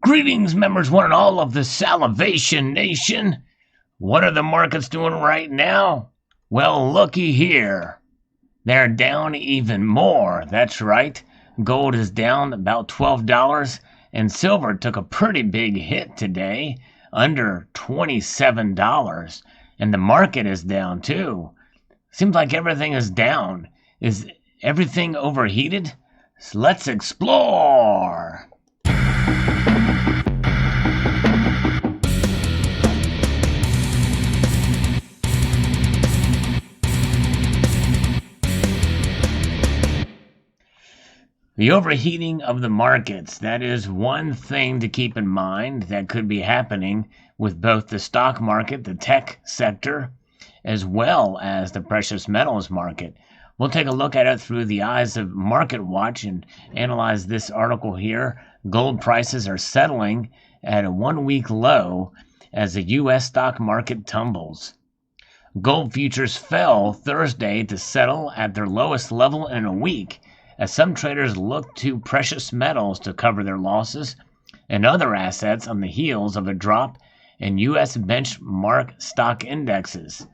Greetings, members, one and all of the Salivation Nation. What are the markets doing right now? Well, looky here. They're down even more. That's right. Gold is down about $12, and silver took a pretty big hit today, under $27. And the market is down too. Seems like everything is down. Is everything overheated? So let's explore. The overheating of the markets, that is one thing to keep in mind that could be happening with both the stock market, the tech sector, as well as the precious metals market. We'll take a look at it through the eyes of Market Watch and analyze this article here. Gold prices are settling at a one-week low as the U.S. stock market tumbles. Gold futures fell Thursday to settle at their lowest level in a week, as some traders look to precious metals to cover their losses and other assets on the heels of a drop in U.S. benchmark stock indexes.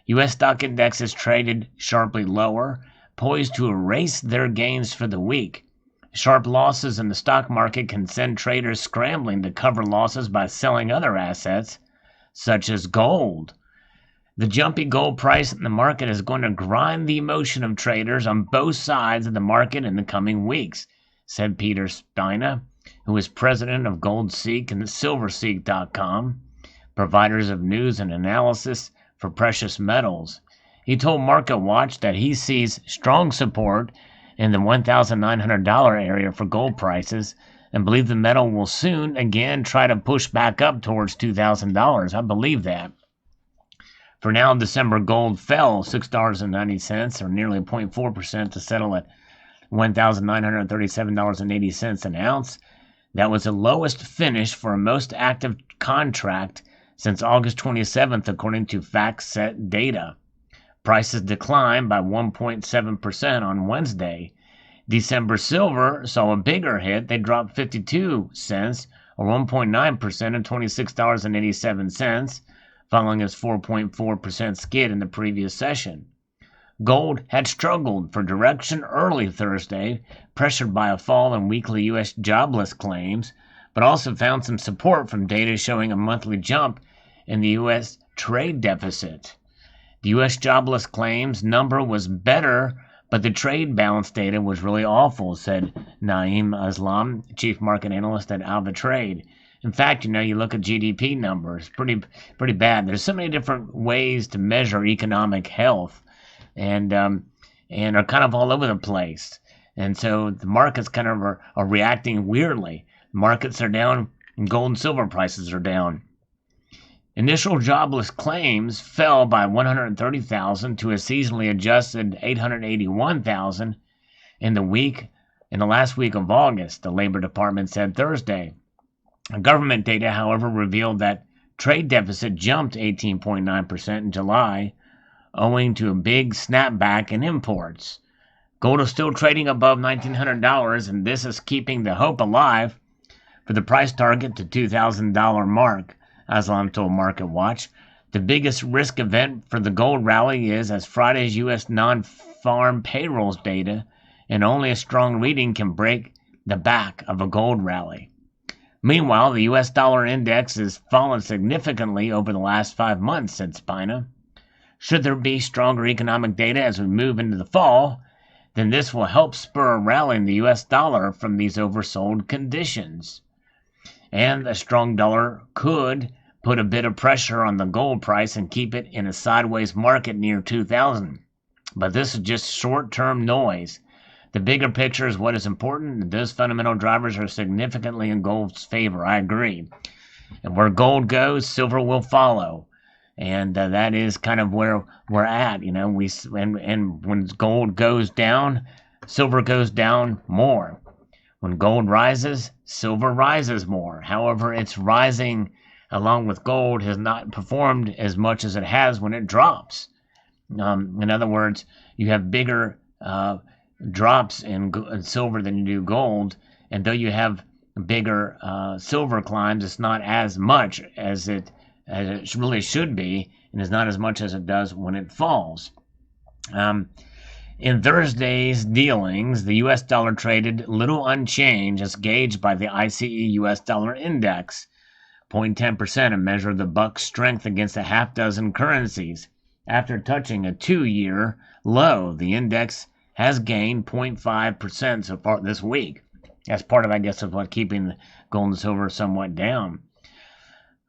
U.S. stock indexes traded sharply lower, poised to erase their gains for the week. Sharp losses in the stock market can send traders scrambling to cover losses by selling other assets, such as gold. The jumpy gold price in the market is going to grind the emotion of traders on both sides of the market in the coming weeks, said Peter Spina, who is president of GoldSeek and SilverSeek.com, providers of news and analysis for precious metals. He told Market Watch that he sees strong support in the $1,900 area for gold prices and believes the metal will soon again try to push back up towards $2,000. I believe that. For now, December gold fell $6.90, or nearly 0.4%, to settle at $1,937.80 an ounce. That was the lowest finish for a most active contract since August 27th, according to FactSet data. Prices declined by 1.7% on Wednesday. December silver saw a bigger hit. They dropped 52 cents, or 1.9%, at $26.87. Following its 4.4% skid in the previous session. Gold had struggled for direction early Thursday, pressured by a fall in weekly U.S. jobless claims, but also found some support from data showing a monthly jump in the U.S. trade deficit. The U.S. jobless claims number was better, but the trade balance data was really awful, said Naeem Aslam, chief market analyst at Alva Trade. In fact, you look at GDP numbers, pretty bad. There's so many different ways to measure economic health, and are kind of all over the place. And so the markets kind of are reacting weirdly. Markets are down, and gold and silver prices are down. Initial jobless claims fell by 130,000 to a seasonally adjusted 881,000 in the last week of August, the Labor Department said Thursday. Government data, however, revealed that trade deficit jumped 18.9% in July, owing to a big snapback in imports. Gold is still trading above $1,900, and this is keeping the hope alive for the price target to $2,000 mark, Aslam told Market Watch. The biggest risk event for the gold rally is as Friday's U.S. non-farm payrolls data, and only a strong reading can break the back of a gold rally. Meanwhile, the U.S. dollar index has fallen significantly over the last 5 months, said Spina. Should there be stronger economic data as we move into the fall, then this will help spur a rally in the U.S. dollar from these oversold conditions. And a strong dollar could put a bit of pressure on the gold price and keep it in a sideways market near 2,000. But this is just short-term noise. The bigger picture is what is important, and those fundamental drivers are significantly in gold's favor. I agree. And where gold goes, silver will follow. And that is kind of where we're at. And when gold goes down, silver goes down more. When gold rises, silver rises more. However, its rising along with gold has not performed as much as it has when it drops. In other words, you have bigger drops in silver than you do gold, and though you have bigger silver climbs, it's not as much as it really should be, and is not as much as it does when it falls. In Thursday's dealings, the U.S. dollar traded little unchanged as gauged by the ICE U.S. dollar index, 0.10%, a measure of the buck's strength against a half dozen currencies. After touching a 2-year low, the index has gained 0.5% so far this week. That's part of, I guess, of what keeping gold and silver somewhat down.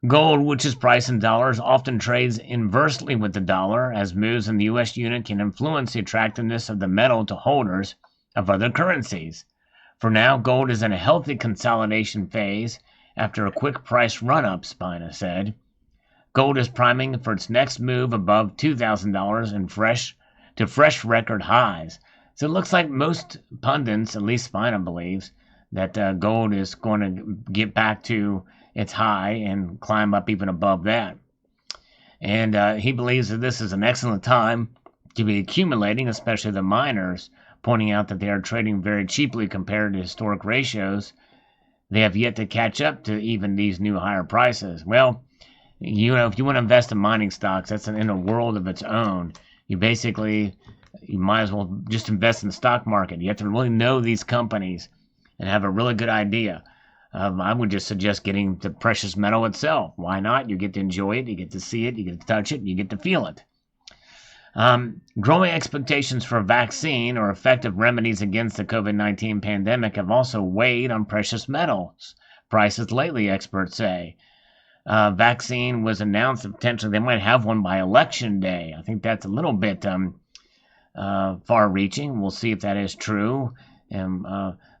Gold, which is priced in dollars, often trades inversely with the dollar, as moves in the U.S. unit can influence the attractiveness of the metal to holders of other currencies. For now, gold is in a healthy consolidation phase after a quick price run-up, Spina said. Gold is priming for its next move above $2,000 and fresh record highs. So it looks like most pundits, at least Spina believes, that gold is going to get back to its high and climb up even above that. And he believes that this is an excellent time to be accumulating, especially the miners, pointing out that they are trading very cheaply compared to historic ratios. They have yet to catch up to even these new higher prices. Well, if you want to invest in mining stocks, that's in a world of its own. You might as well just invest in the stock market. You have to really know these companies and have a really good idea. I would just suggest getting the precious metal itself. Why not? You get to enjoy it, you get to see it, you get to touch it, you get to feel it. Growing expectations for a vaccine or effective remedies against the COVID-19 pandemic have also weighed on precious metals prices lately, experts say. Vaccine was announced that potentially they might have one by election day. I think that's a little bit far-reaching. We'll see if that is true.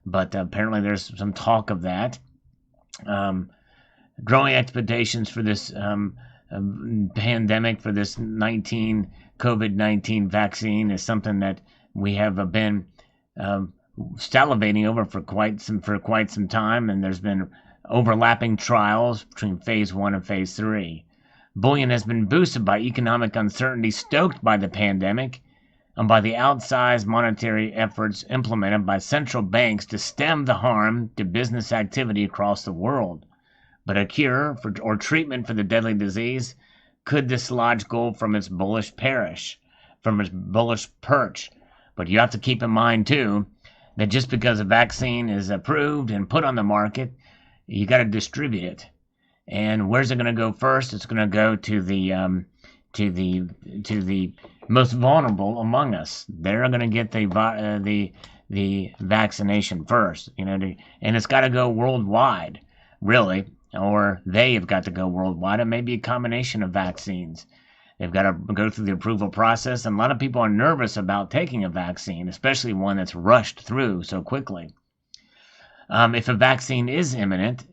But apparently there's some talk of that. Growing expectations for this pandemic, for this COVID-19 vaccine, is something that we have been salivating over for quite some time, and there's been overlapping trials between phase 1 and phase 3. Bullion has been boosted by economic uncertainty stoked by the pandemic and by the outsized monetary efforts implemented by central banks to stem the harm to business activity across the world. But a cure or treatment for the deadly disease could dislodge gold from its bullish perch. But you have to keep in mind, too, that just because a vaccine is approved and put on the market, you got to distribute it. And where's it going to go first? It's going to go to the most vulnerable among us. They're going to get the vaccination first, and it's got to go worldwide, really, or they have got to go worldwide. It may be a combination of vaccines. They've got to go through the approval process, and a lot of people are nervous about taking a vaccine, especially one that's rushed through so quickly. If a vaccine is imminent,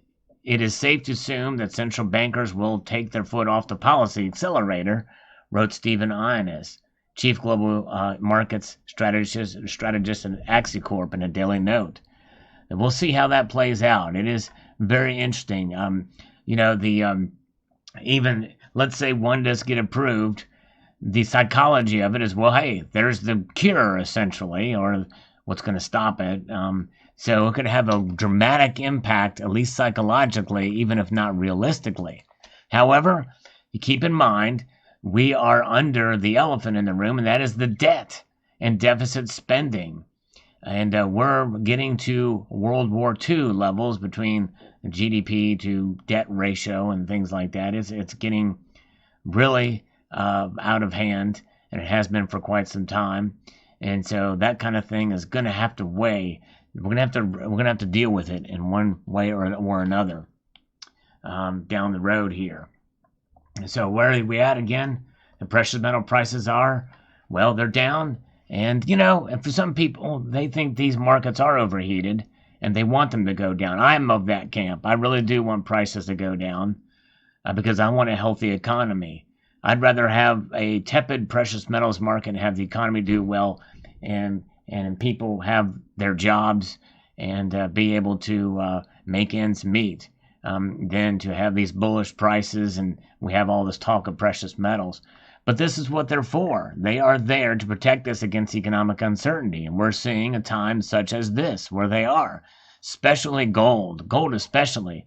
it is safe to assume that central bankers will take their foot off the policy accelerator, wrote Stephen Ionis, Chief Global Markets Strategist at Axicorp, in a daily note. And we'll see how that plays out. It is very interesting. Even, let's say one does get approved, the psychology of it is, well, hey, there's the cure, essentially, or what's going to stop it. So it could have a dramatic impact, at least psychologically, even if not realistically. However, you keep in mind, we are under the elephant in the room, and that is the debt and deficit spending. And we're getting to World War II levels between GDP to debt ratio and things like that. It's getting really out of hand, and it has been for quite some time. And so that kind of thing is going to have to weigh. We're gonna have to deal with it in one way or another down the road here. So where are we at again? The precious metal prices are, well, they're down. And for some people, they think these markets are overheated and they want them to go down. I'm of that camp. I really do want prices to go down because I want a healthy economy. I'd rather have a tepid precious metals market and have the economy do well and people have their jobs and be able to make ends meet than to have these bullish prices and we have all this talk of precious metals. But this is what they're for. They are there to protect us against economic uncertainty. And we're seeing a time such as this where they are. especially gold. Gold especially.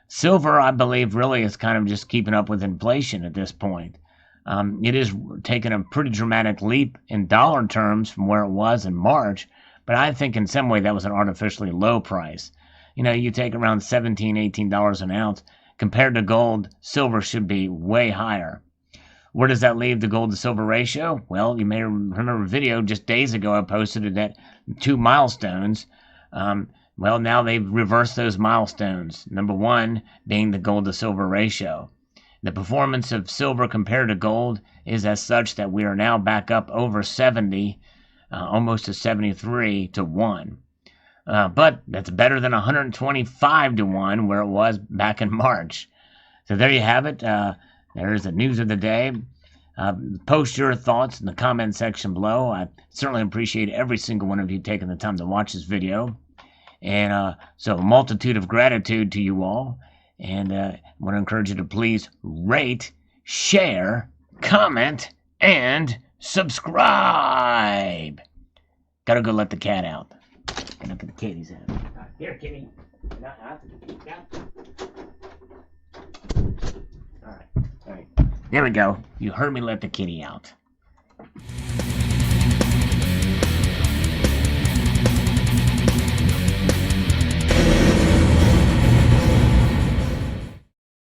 Silver, I believe, really is kind of just keeping up with inflation at this point. It is taking a pretty dramatic leap in dollar terms from where it was in March, but I think in some way that was an artificially low price. You know, you take around $17, $18 an ounce. Compared to gold, silver should be way higher. Where does that leave the gold to silver ratio? Well, you may remember a video just days ago I posted it at 2 milestones. Well, now they've reversed those milestones. Number one being the gold to silver ratio. The performance of silver compared to gold is as such that we are now back up over 70, almost to 73 to 1. But that's better than 125 to 1 where it was back in March. So there you have it. There's the news of the day. Post your thoughts in the comment section below. I certainly appreciate every single one of you taking the time to watch this video. And so a multitude of gratitude to you all. And I want to encourage you to please rate, share, comment, and subscribe. Gotta go let the cat out. Gotta get the kitties out. Here, kitty. All right. There we go. You heard me let the kitty out.